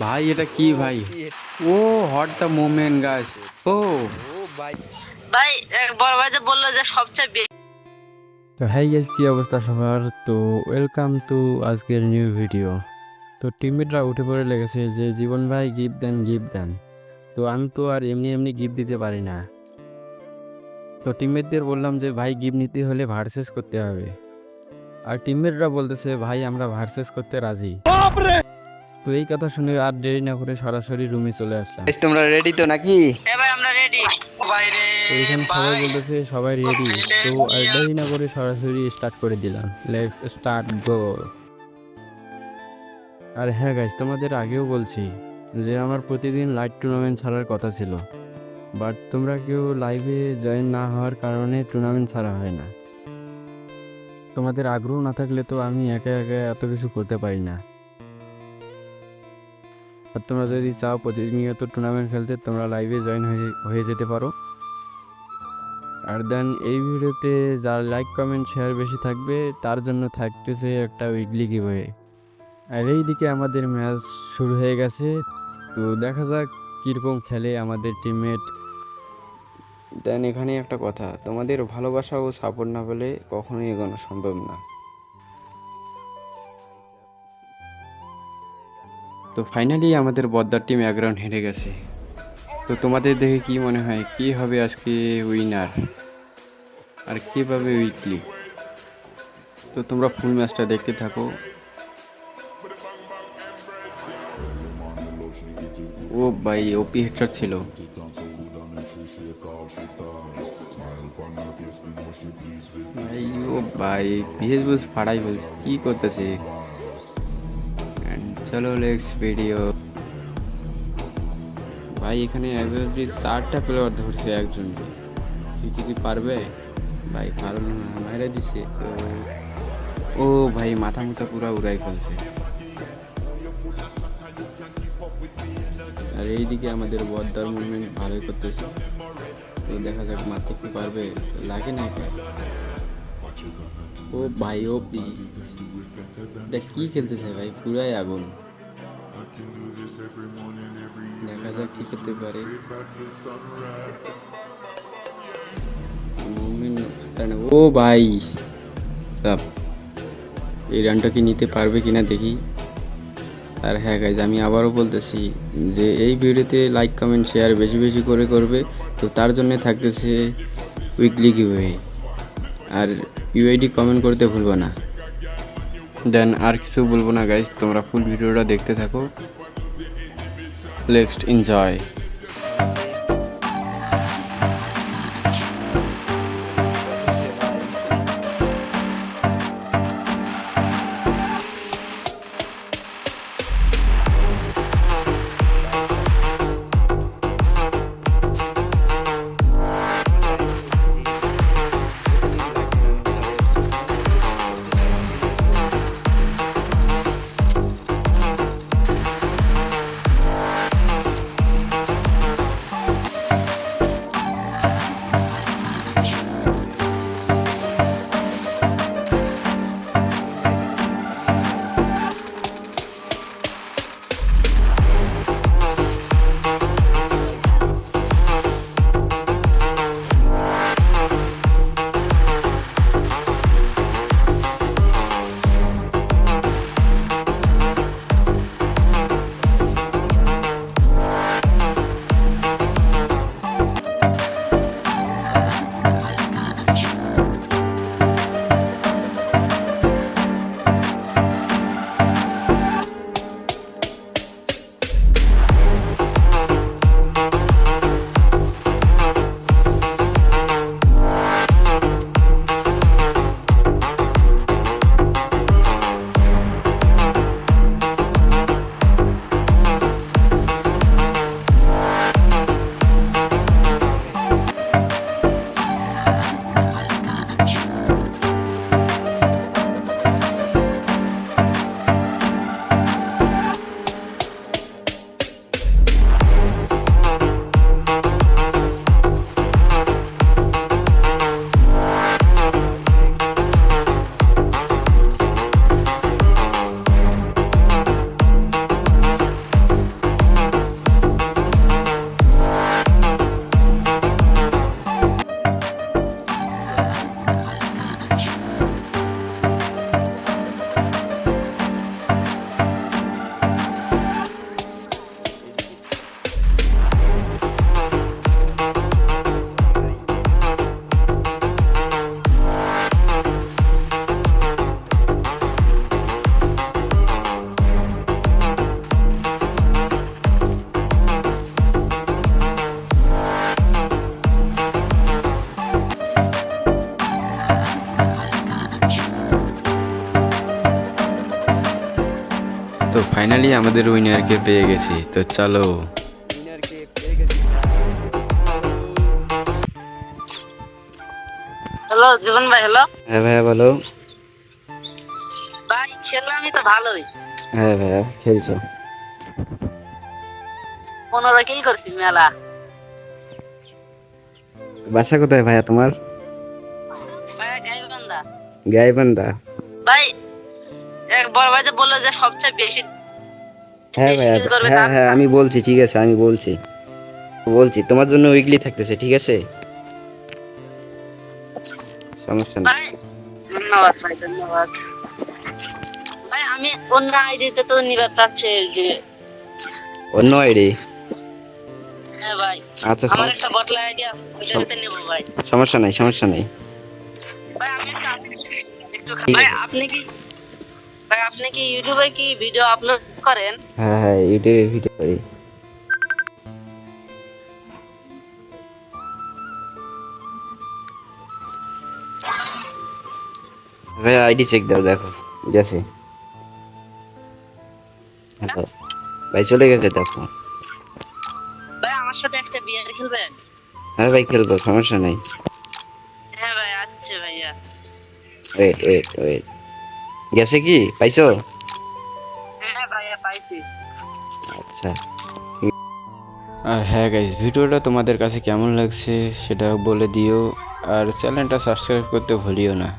ভাই এটা কি ভাই? ও হট দ্য মোমেন্ট গাইস। ও ভাই বড় ভাই যে বললো যে সবচেয়ে তো হাই গাইস, কি অবস্থা সবার? তো ওয়েলকাম টু আজকের নিউ ভিডিও। তো টিমমেটরা উঠে পড়ে লেগেছে যে জীবন ভাই গিফট দেন গিফট দেন। তো আমি তো আর এমনি এমনি গিফট দিতে পারি না। তো টিমমেটদের বললাম যে ভাই গিফট নিতে হলে ভার্সেস করতে হবে। আর টিমমেটরা বলতেছে ভাই আমরা ভার্সেস করতে রাজি। তো এই কথা শুনে আর দেরি না করে সরাসরি রুমে চলে আসলাম। তোমরা রেডি তো নাকি? ভাই আমরা রেডি বাইরে তো এখানে সবাই বলতেছে সবাই রেডি। তো আর দেরি না করে সরাসরি স্টার্ট করে দিলাম। লেটস স্টার্ট গো। আর হ্যাঁ গাইস, তোমাদের আগেও বলছি যে আমার প্রতিদিন লাইভ টুর্নামেন্ট ছাড়ার কথা ছিল, বাট তোমরা কেউ লাইভে জয়েন না হওয়ার কারণে টুর্নামেন্ট ছাড়া হয় না। তোমাদের আগ্রহ না থাকলে তো আমি একা একা এত কিছু করতে পারি না। আর তোমরা যদি চাও প্রতিনিয়ত টুর্নামেন্ট খেলতে, তোমরা লাইভে জয়েন হয়ে যেতে পারো। আর দেন এই ভিডিওতে যার লাইক কমেন্ট শেয়ার বেশি থাকবে তার জন্য থাকতেছে একটা উইকলি গিভওয়ে। আর এইদিকে আমাদের ম্যাচ শুরু হয়ে গেছে। তো দেখা যাক কীরকম খেলে আমাদের টিমমেট। দেন এখানে একটা কথা, তোমাদের ভালোবাসা ও সাপোর্ট না পেলে কখনোই এগোনো সম্ভব না। তো ফাইনালি আমাদের বদ্দার টিম 1 রাউন্ড হেরে গেছে। তো তোমাদের দেখে কি মনে হয় কি হবে আজকে উইনার আর কীভাবে উইকলি? তো তোমরা ফুল ম্যাচটা দেখতে থাকো। ও ভাই ওপি হেডশট ছিল। ভাই ও ভাই ভিএস ফাড়াই বলছে কি করতেছে। চলো নেক্সট ভিডিও। ভাই এখানে অ্যাভারেজ 4টা প্লেয়ার ধরছে একজনকে। কি পারবে? ভাই পারল না, মাইরা দিছে। তো ও ভাই মাথা মুথা পুরো উড়াই ফেলছে। আর এইদিকে আমাদের বদ্দার মুভমেন্ট ভালোই করতেছে। তো দেখা যাক মারতে কি পারবে, লাগে না একা। ও ভাই ওপি দেখ কি খেলতেছে ভাই, পুরাই আগুন। দেখা যাক কি করতে পারে। ও ভাই সব এই রানটা কি নিতে পারবে কিনা দেখি। আর হ্যাঁ গাইজ, আমি আবারও বলতেছি যে এই ভিডিওতে লাইক কমেন্ট শেয়ার বেশি বেশি করে করবে। তো তার জন্য থাকতেছে উইকলি গিভওয়ে। আর ইউআইডি কমেন্ট করতে ভুলবো না। দেন আর কিছু বলবো না গাইজ, তোমরা ফুল ভিডিওটা দেখতে থাকো। Let's enjoy. ফাইনালি আমাদের উইনারকে পেয়ে গেছি, তো চলো। হ্যালো জীবন ভাই, হ্যালো হ্যাঁ ভাইয়া বলো। ভাই, খেললামই তো ভালোই। হ্যাঁ ভাইয়া খেলছো? 15 কিল করছি মেলা। বাসা কোথায় ভাইয়া তোমার? ভাই গাইবান্ধা। গাইবান্ধা? ভাই এক বড় ভাই যে বললো যে সবচেয়ে বেশি হ্যাঁ বেশি ভাইয়া, কিল করবে হ্যাঁ তার হ্যাঁ আমি বলছি, ঠিক আছে আমি বলছি তোমার জন্য উইকলি থাকতেছে, ঠিক আছে, সমস্যা নেই। ভাই ধন্যবাদ ভাই, ধন্যবাদ ভাই। আমি অন্য আইডিতে তো নিবার চাচ্ছি যে। অন্য আইডি? হ্যাঁ ভাই, আচ্ছা আমার একটা বটলা আইডি আছে, ওইটাতে নেব ভাই। সমস্যা নাই, সমস্যা নাই। ভাই আমি একটা আসতেছি একটু ঠিক ভাই। আছে। আপনি কি ইউটিউবে কি ভিডিও আপলোড করেন? হ্যাঁ হ্যাঁ ইউটিউবে ভিডিও করি। ভাই আইডি চেক দাও, দেখো গেছে। হ্যাঁ ভাই চলে গেছে, দেখো। ভাই আমার সাথে একটা বিয়ার খেলবেন? হ্যাঁ ভাই খেলবো, সমস্যা নাই। হ্যাঁ ভাই, আচ্ছা ভাইয়া। ওয়েট ওয়েট ওয়েট, গেছে কি পাইছো? হ্যাঁ ভাইয়া পাইছি। আচ্ছা। আর হ্যাঁ গাইস, ভিডিওটা তোমাদের কাছে কেমন লাগছে সেটা বলে দিও, আর চ্যানেলটা সাবস্ক্রাইব করতে ভুলিও না।